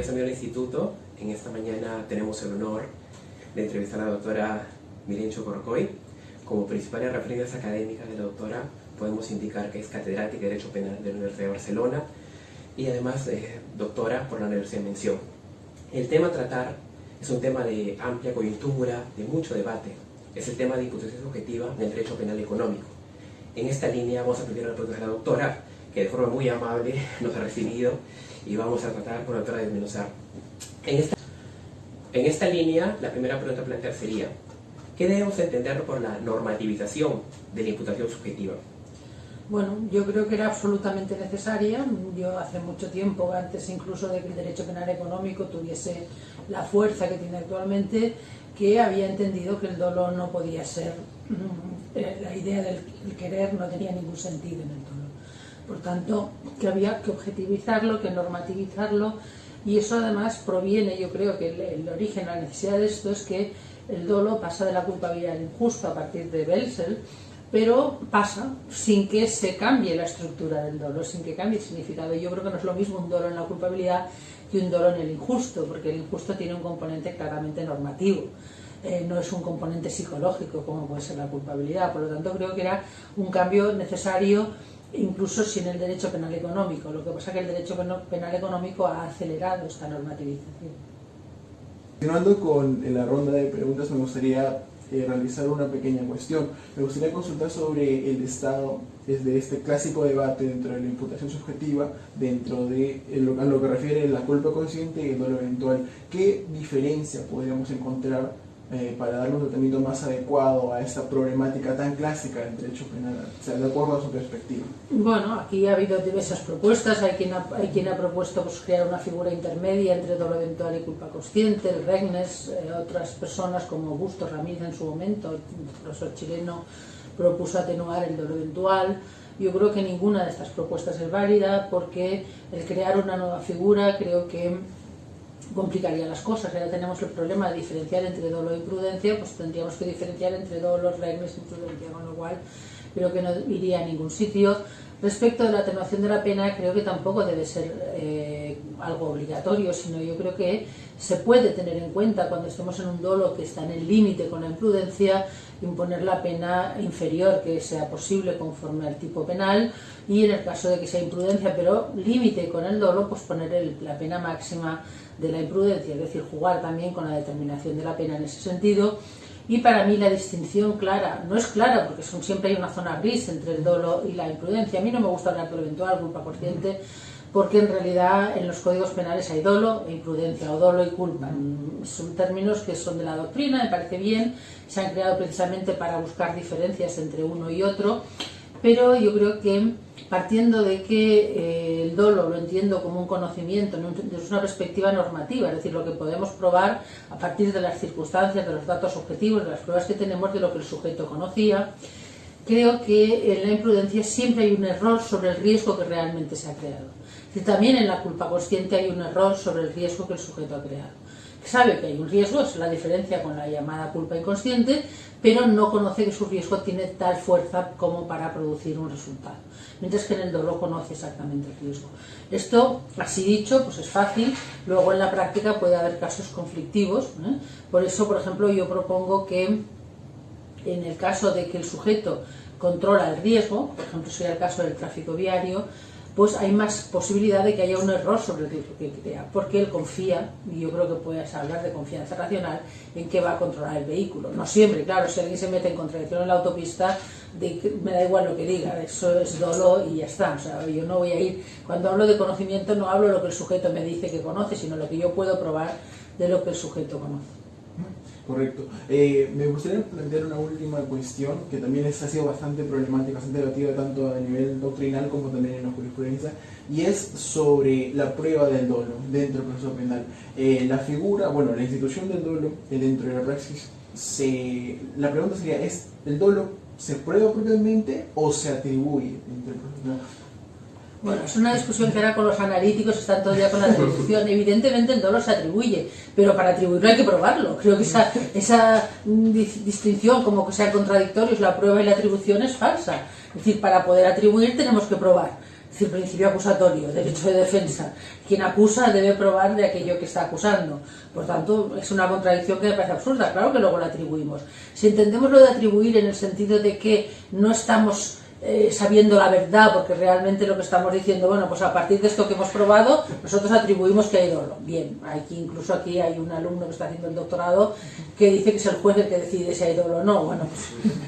días, amigos del Instituto. En esta mañana tenemos el honor de entrevistar a la doctora Mirencho Corcoy. Como principales referencias académicas de la doctora, podemos indicar que es catedrática de Derecho Penal de la Universidad de Barcelona y además doctora por la Universidad de Mención. El tema a tratar es un tema de amplia coyuntura, de mucho debate. Es el tema de imputación subjetiva en el derecho penal económico. En esta línea vamos a pedir a la pregunta de la doctora, que de forma muy amable nos ha recibido, y vamos a tratar con la doctora de desmenuzar. En esta línea, la primera pregunta a plantear sería: ¿qué debemos entender por la normativización de la imputación subjetiva? Bueno, yo creo que era absolutamente necesaria. Yo hace mucho tiempo, antes incluso de que el derecho penal económico tuviese la fuerza que tiene actualmente, que había entendido que el dolo no podía ser, la idea del querer no tenía ningún sentido en el dolo. Por tanto, que había que objetivizarlo, que normativizarlo, y eso además proviene, yo creo que el origen, la necesidad de esto es que el dolo pasa de la culpabilidad al injusto a partir de Welsel, pero pasa sin que se cambie la estructura del dolo, sin que cambie el significado. Yo creo que no es lo mismo un dolo en la culpabilidad que un dolo en el injusto, porque el injusto tiene un componente claramente normativo, no es un componente psicológico como puede ser la culpabilidad. Por lo tanto, creo que era un cambio necesario, incluso sin el derecho penal económico. Lo que pasa es que el derecho penal económico ha acelerado esta normativización. Continuando con la ronda de preguntas, me gustaría realizar una pequeña cuestión. Me gustaría consultar sobre el estado de este clásico debate dentro de la imputación subjetiva, dentro de a lo que refiere la culpa consciente y el dolo eventual. ¿Qué diferencia podríamos encontrar para darle un tratamiento más adecuado a esta problemática tan clásica del derecho penal, o sea, de acuerdo a su perspectiva? Bueno, aquí ha habido diversas propuestas. Hay quien ha propuesto crear una figura intermedia entre dolo eventual y culpa consciente, el Regnes, otras personas como Busto Ramírez en su momento, el profesor chileno, propuso atenuar el dolo eventual. Yo creo que ninguna de estas propuestas es válida, porque el crear una nueva figura creo que complicaría las cosas. Ya tenemos el problema de diferenciar entre dolo y prudencia, pues tendríamos que diferenciar entre dolo, regnes y prudencia, con lo cual creo que no iría a ningún sitio. Respecto de la atenuación de la pena, creo que tampoco debe ser algo obligatorio, sino yo creo que se puede tener en cuenta cuando estemos en un dolo que está en el límite con la imprudencia, imponer la pena inferior que sea posible conforme al tipo penal, y en el caso de que sea imprudencia pero límite con el dolo, pues poner la pena máxima de la imprudencia, es decir, jugar también con la determinación de la pena en ese sentido. Y para mí la distinción clara, no es clara porque siempre hay una zona gris entre el dolo y la imprudencia. A mí no me gusta hablar de lo eventual, culpa consciente, porque en realidad en los códigos penales hay dolo e imprudencia, o dolo y culpa. Son términos que son de la doctrina, me parece bien, se han creado precisamente para buscar diferencias entre uno y otro, pero yo creo que partiendo de que el dolo lo entiendo como un conocimiento desde una perspectiva normativa, es decir, lo que podemos probar a partir de las circunstancias, de los datos objetivos, de las pruebas que tenemos de lo que el sujeto conocía, creo que en la imprudencia siempre hay un error sobre el riesgo que realmente se ha creado. Es decir, también en la culpa consciente hay un error sobre el riesgo que el sujeto ha creado. Sabe que hay un riesgo, es la diferencia con la llamada culpa inconsciente, pero no conoce que su riesgo tiene tal fuerza como para producir un resultado, mientras que en el dolo conoce exactamente el riesgo. Esto, así dicho, pues es fácil. Luego en la práctica puede haber casos conflictivos, Por eso, por ejemplo, yo propongo que en el caso de que el sujeto controla el riesgo, por ejemplo, sería el caso del tráfico viario, pues hay más posibilidad de que haya un error sobre el riesgo que crea, porque él confía, y yo creo que puedes hablar de confianza racional, en que va a controlar el vehículo. No siempre, claro, si alguien se mete en contradicción en la autopista, me da igual lo que diga, eso es dolo y ya está. O sea, yo no voy a ir, cuando hablo de conocimiento no hablo de lo que el sujeto me dice que conoce, sino lo que yo puedo probar de lo que el sujeto conoce. Correcto. Me gustaría plantear una última cuestión que también ha sido bastante problemática, bastante debatida tanto a nivel doctrinal como también en la jurisprudencia, y es sobre la prueba del dolo dentro del proceso penal. La figura, bueno, la institución del dolo dentro de la praxis, la pregunta sería, ¿es el dolo se prueba propiamente o se atribuye dentro del proceso penal? Bueno, es una discusión que ahora con los analíticos están todo el día con la atribución. Evidentemente el dolo se atribuye, pero para atribuirlo hay que probarlo. Creo que esa distinción, como que sean contradictorios, la prueba y la atribución, es falsa. Es decir, para poder atribuir tenemos que probar. Es Es decir, principio acusatorio, derecho de defensa. Quien acusa debe probar de aquello que está acusando. Por tanto, es una contradicción que me parece absurda. Claro que luego la atribuimos. Si entendemos lo de atribuir en el sentido de que no estamos sabiendo la verdad, porque realmente lo que estamos diciendo, bueno, pues a partir de esto que hemos probado, nosotros atribuimos que hay dolo. Bien, incluso aquí hay un alumno que está haciendo el doctorado que dice que es el juez el que decide si hay dolo o no. Bueno,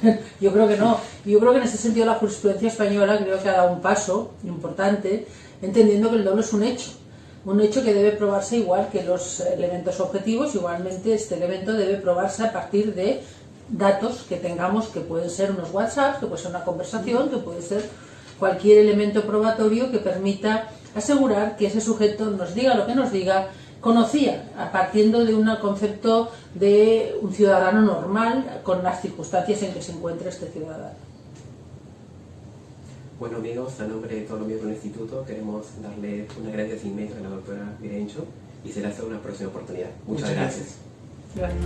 pues, yo creo que no. Yo creo que en ese sentido la jurisprudencia española creo que ha dado un paso importante, entendiendo que el dolo es un hecho que debe probarse igual que los elementos objetivos. Igualmente este elemento debe probarse a partir de datos que tengamos, que pueden ser unos WhatsApp, que puede ser una conversación, que puede ser cualquier elemento probatorio que permita asegurar que ese sujeto nos diga lo que nos diga, conocía, partiendo de un concepto de un ciudadano normal con las circunstancias en que se encuentra este ciudadano. Bueno amigos, a nombre de todos los miembros del instituto queremos darle un agradecimiento a la doctora Mirencho y será hasta una próxima oportunidad. Muchas gracias. Gracias.